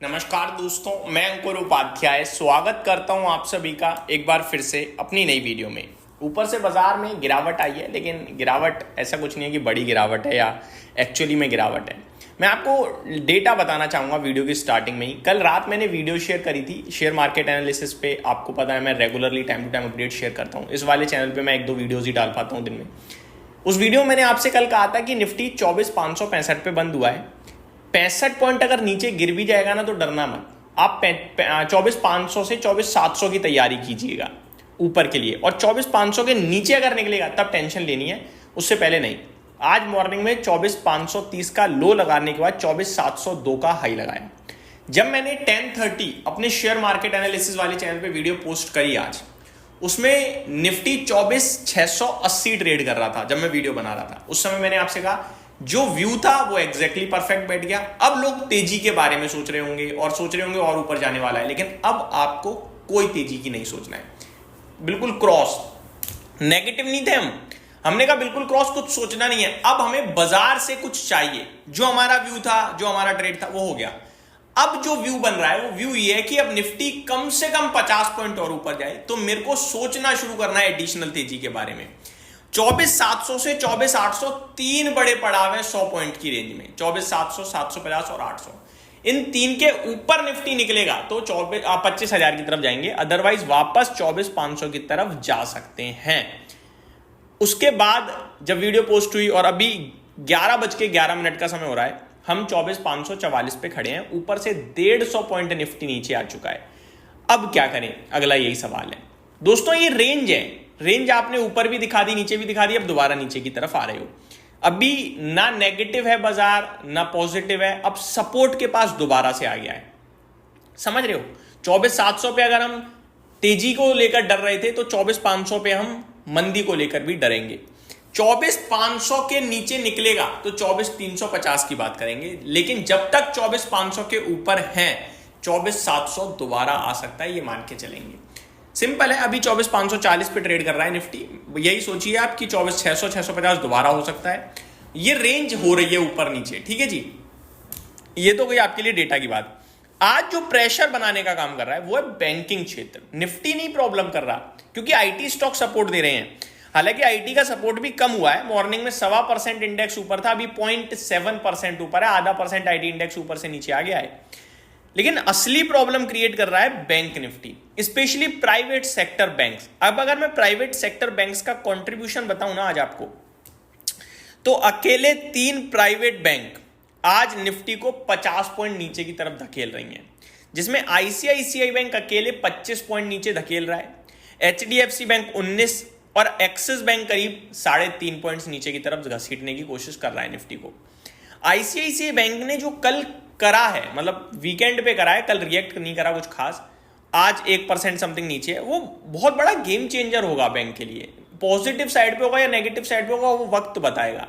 नमस्कार दोस्तों, मैं अंकुर उपाध्याय स्वागत करता हूं आप सभी का एक बार फिर से अपनी नई वीडियो में। ऊपर से बाजार में गिरावट आई है, लेकिन गिरावट ऐसा कुछ नहीं है कि बड़ी गिरावट है या एक्चुअली में गिरावट है। मैं आपको डेटा बताना चाहूँगा वीडियो की स्टार्टिंग में ही। कल रात मैंने वीडियो शेयर करी थी शेयर मार्केट एनालिसिस पे। आपको पता है मैं regularly time to time update share करता हूँ। इस वाले चैनल पर मैं 1-2 वीडियोज़ ही डाल पाता हूँ दिन में। उस वीडियो में मैंने आपसे कल कहा था कि निफ्टी 24,565 पे बंद हुआ है। 65 पॉइंट अगर नीचे गिर भी जाएगा ना तो डरना मत। आप 24,500 से 24,700 की तैयारी कीजिएगा ऊपर के लिए, और 24,500 के नीचे अगर निकलेगा तब टेंशन लेनी है, उससे पहले नहीं। आज मॉर्निंग में 24,530 का लो लगाने के बाद 24,702 का हाई लगाया। जब मैंने 10:30 अपने शेयर मार्केट एनालिसिस वाले चैनल पे वीडियो पोस्ट करी आज, उसमें निफ्टी 24,680 ट्रेड कर रहा था। जब मैं वीडियो बना रहा था उस समय मैंने आपसे कहा जो व्यू था वो एग्जैक्टली परफेक्ट बैठ गया। अब लोग तेजी के बारे में सोच रहे होंगे और ऊपर जाने वाला है, लेकिन अब आपको कोई तेजी की नहीं सोचना है। बिल्कुल क्रॉस, नेगेटिव नहीं थे हमने कहा बिल्कुल क्रॉस, कुछ सोचना नहीं है। अब हमें बाजार से कुछ चाहिए। जो हमारा व्यू था, जो हमारा ट्रेड था, वो हो गया। अब जो व्यू बन रहा है वो व्यू ये है कि अब निफ्टी कम से कम 50 पॉइंट और ऊपर जाए, तो मेरे को सोचना शुरू करना है एडिशनल तेजी के बारे में। 24,700 से 24,800 तीन बड़े पड़ाव है 100 पॉइंट की रेंज में। 24,700, 750 और 800, इन तीन के ऊपर निफ्टी निकलेगा तो 25,000 की तरफ जाएंगे, अदरवाइज वापस 24,500 की तरफ जा सकते हैं। उसके बाद जब वीडियो पोस्ट हुई और अभी 11:11 का समय हो रहा है, हम 24,544 पे खड़े हैं। ऊपर से 150 पॉइंट निफ्टी नीचे आ चुका है। अब क्या करें, अगला यही सवाल है दोस्तों। ये रेंज है, रेंज आपने ऊपर भी दिखा दी, नीचे भी दिखा दी, अब दोबारा नीचे की तरफ आ रहे हो। अभी ना नेगेटिव है बाजार ना पॉजिटिव है, अब सपोर्ट के पास दोबारा से आ गया है। समझ रहे हो? 24,700 पे अगर हम तेजी को लेकर डर रहे थे तो 24,500 पे हम मंदी को लेकर भी डरेंगे। 24,500 के नीचे निकलेगा तो 24,350 की बात करेंगे, लेकिन जब तक 24,500 के ऊपर है 24,700 दोबारा आ सकता है, ये मान के चलेंगे। सिंपल है। अभी 24,540 पे ट्रेड कर रहा है निफ्टी। यही सोचिए आप कि 24,600, 650 दोबारा हो सकता है। ये रेंज हो रही है ऊपर नीचे, ठीक है जी। ये तो कोई आपके लिए डेटा की बात। आज जो प्रेशर बनाने का काम कर रहा है वो है बैंकिंग क्षेत्र। निफ्टी नहीं प्रॉब्लम कर रहा, क्योंकि आईटी स्टॉक सपोर्ट दे रहे हैं। हालांकि आईटी का सपोर्ट भी कम हुआ है। मॉर्निंग में 1.25% इंडेक्स ऊपर था, अभी 0.7% ऊपर है। 0.5% आईटी इंडेक्स ऊपर से नीचे आ गया है। लेकिन असली प्रॉब्लम क्रिएट कर रहा है bank Nifty, specially private sector banks. अब अगर मैं प्राइवेट सेक्टर बैंक्स का कंट्रीब्यूशन बताऊं ना आज आपको, तो अकेले 3 प्राइवेट बैंक आज निफ्टी को 50 पॉइंट नीचे की तरफ धकेल रही हैं, जिसमें आईसीआईसीआई बैंक अकेले 25 पॉइंट नीचे धकेल रहा है, एचडीएफसी बैंक 19 और एक्सिस बैंक करीब 3.5 पॉइंट्स नीचे की तरफ घसीटने की कोशिश कर रहा है निफ्टी को। आईसीआईसीआई बैंक ने जो कल करा है, मतलब वीकेंड पे करा है, कल रिएक्ट नहीं करा कुछ खास, आज 1% समथिंग नीचे है, वो बहुत बड़ा गेम चेंजर होगा बैंक के लिए। पॉजिटिव साइड पे होगा या नेगेटिव साइड पे होगा वो वक्त बताएगा।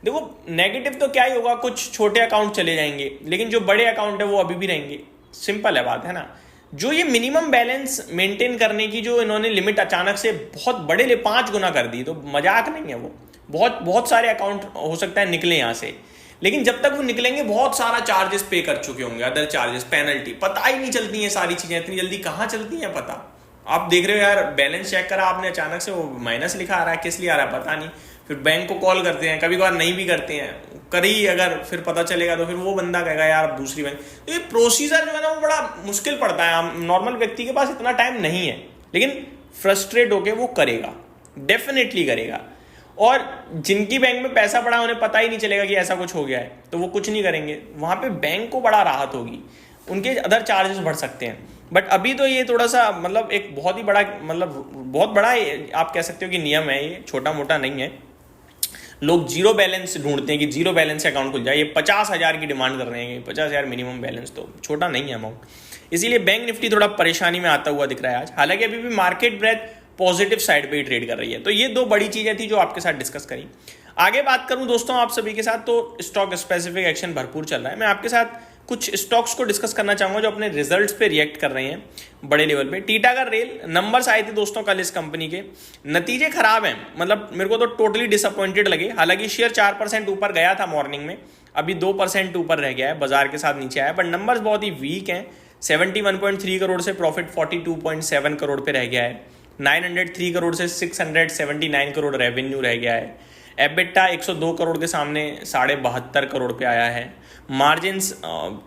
देखो नेगेटिव तो क्या ही होगा, कुछ छोटे अकाउंट चले जाएंगे, लेकिन जो बड़े अकाउंट है वो अभी भी रहेंगे। सिंपल है बात, है ना। जो ये मिनिमम बैलेंस मेंटेन करने की जो इन्होंने लिमिट अचानक से बहुत बड़े 5 गुना कर दी, तो मजाक नहीं है वो। बहुत सारे अकाउंट हो सकता है निकले यहाँ से, लेकिन जब तक वो निकलेंगे बहुत सारा चार्जेस पे कर चुके होंगे, अदर चार्जेस, पेनल्टी। पता ही नहीं चलती हैं सारी चीजें, इतनी जल्दी कहाँ चलती हैं पता। आप देख रहे हो यार, बैलेंस चेक करा आपने, अचानक से वो माइनस लिखा आ रहा है, किस लिए आ रहा है पता नहीं। फिर बैंक को कॉल करते हैं, कभी कभार नहीं भी करते हैं, करी अगर फिर पता चलेगा तो फिर वो बंदा कहेगा यार दूसरी बैंक। तो ये प्रोसीजर जो है ना वो बड़ा मुश्किल पड़ता है। नॉर्मल व्यक्ति के पास इतना टाइम नहीं है, लेकिन फ्रस्ट्रेट होके वो करेगा, डेफिनेटली करेगा। और जिनकी बैंक में पैसा पड़ा उन्हें पता ही नहीं चलेगा कि ऐसा कुछ हो गया है, तो वो कुछ नहीं करेंगे। वहां पे बैंक को बड़ा राहत होगी, उनके अदर चार्जेस बढ़ सकते हैं। बट अभी तो ये थोड़ा सा मतलब एक बहुत ही बड़ा, मतलब बहुत बड़ा आप कह सकते हो कि नियम है, ये छोटा मोटा नहीं है। लोग जीरो बैलेंस ढूंढते हैं कि जीरो बैलेंस से अकाउंट खुल जाए। ये 50,000 की डिमांड कर रहे हैं, 50,000 मिनिमम बैलेंस, तो छोटा नहीं है अमाउंट। इसीलिए बैंक निफ्टी थोड़ा परेशानी में आता हुआ दिख रहा है आज। हालांकि अभी भी मार्केट ब्रेथ पॉजिटिव साइड पे ही ट्रेड कर रही है। तो ये 2 बड़ी चीजें थी जो आपके साथ डिस्कस करी। आगे बात करूं दोस्तों आप सभी के साथ, तो स्टॉक स्पेसिफिक एक्शन भरपूर चल रहा है। मैं आपके साथ कुछ स्टॉक्स को डिस्कस करना चाहूंगा जो अपने रिजल्ट्स पे रिएक्ट कर रहे हैं बड़े लेवल पे। टीटागढ़ रेल, नंबर्स आए थे दोस्तों कल इस कंपनी के, नतीजे खराब हैं, मतलब मेरे को तो टोटली डिसअपॉइंटेड लगे। हालांकि शेयर 4% ऊपर गया था मॉर्निंग में, अभी 2% ऊपर रह गया है, बाजार के साथ नीचे आया, पर नंबर्स बहुत ही वीक हैं। 71.3 करोड़ से प्रॉफिट 42.7 करोड़ पे रह गया है। 903 करोड़ से 679 करोड़ रेवेन्यू रह गया है। एबिटा 102 करोड़ के सामने 72.5 करोड़ पे आया है। मार्जिन्स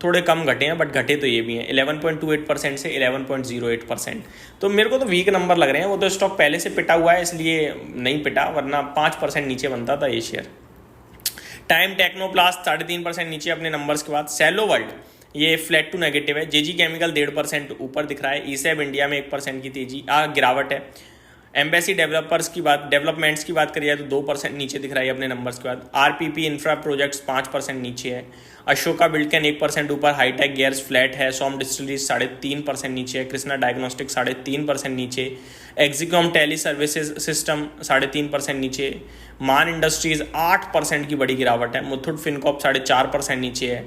थोड़े कम घटे हैं, बट घटे तो ये भी हैं 11.28% से 11.08%। तो मेरे को तो वीक नंबर लग रहे हैं। वो तो स्टॉक पहले से पिटा हुआ है इसलिए नहीं पिटा, वरना 5% नीचे बनता था ये शेयर। टाइम टेक्नोप्लास्ट 3.5% नीचे अपने नंबर्स के बाद। सेलो वर्ल्ड ये फ्लैट टू नेगेटिव है। जेजी केमिकल 1.5% ऊपर दिख रहा है। ईसैब इंडिया में 1% की तेजी गिरावट है। एम्बेसी डेवलपमेंट्स की बात करिए तो 2% नीचे दिख रहा है अपने नंबर्स के बाद। आरपीपी इंफ्रा प्रोजेक्ट्स 5% नीचे है। अशोका बिल्डकन 1% ऊपर। हाईटेक गियर्स फ्लैट है। सोम डिस्टिलरीज 3.5% नीचे है। कृष्णा डायग्नोस्टिक 3.5% नीचे। एक्सिकॉम टेली सर्विसेज सिस्टम 3.5% नीचे। मान इंडस्ट्रीज 8% की बड़ी गिरावट है। मुथुट फिनकॉप 4.5% नीचे है।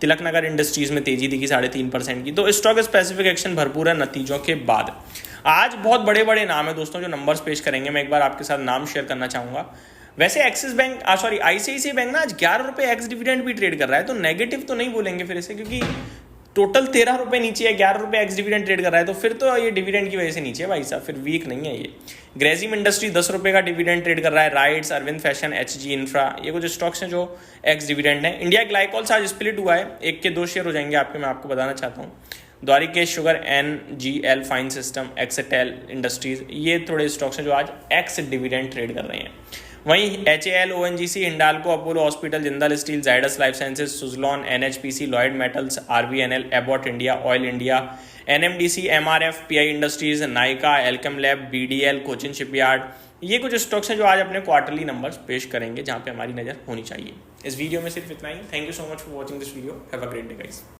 तिलक नगर इंडस्ट्रीज में तेजी दिखी 3.5% की। तो स्टॉक स्पेसिफिक एक्शन भरपूर है नतीजों के बाद। आज बहुत बड़े बड़े नाम है दोस्तों जो नंबर्स पेश करेंगे। मैं एक बार आपके साथ नाम शेयर करना चाहूंगा। वैसे एक्सिस बैंक आईसीआईसीआई बैंक ना आज 11 रुपये एक्स डिविडेंड भी ट्रेड कर रहा है, तो नेगेटिव तो नहीं बोलेंगे फिर इसे, क्योंकि टोटल 13 रुपये नीचे है, 11 रुपये एक्स डिविडेंड ट्रेड कर रहा है, तो फिर तो ये डिविडेंड की वजह से नीचे है भाई साहब, फिर वीक नहीं है ये। ग्रेजिम इंडस्ट्री 10 रुपये का डिविडेंड ट्रेड कर रहा है। RITES, Arvind fashion, HG infra, ये कुछ स्टॉक्स हैं जो एक्स डिविडेंड है। इंडिया ग्लाइकोल्स आज स्प्लिट हुआ है, 1 के 2 शेयर हो जाएंगे आपके, मैं आपको बताना चाहता हूँ। Dwarikesh sugar, NGL fine system, एक्सेटेल इंडस्ट्रीज, ये थोड़े स्टॉक्स हैं जो आज एक्स डिविडेंड ट्रेड कर रहे हैं। वहीं HAL, ONGC, Hindalco, Apollo hospital, Jindal steel, Zydus life sciences, Suzlon, NHPC, Lloyd metals, RVNL, Abbott India, oil India, NMDC, MRF, PI industries, Nykaa, Alkem lab, BDL, Cochin shipyard, ये कुछ स्टॉक्स हैं जो आज अपने क्वार्टरली नंबर्स पेश करेंगे जहां पे हमारी नजर होनी चाहिए। इस वीडियो में सिर्फ इतना ही। Thank you so much for watching this video. Have a great day guys.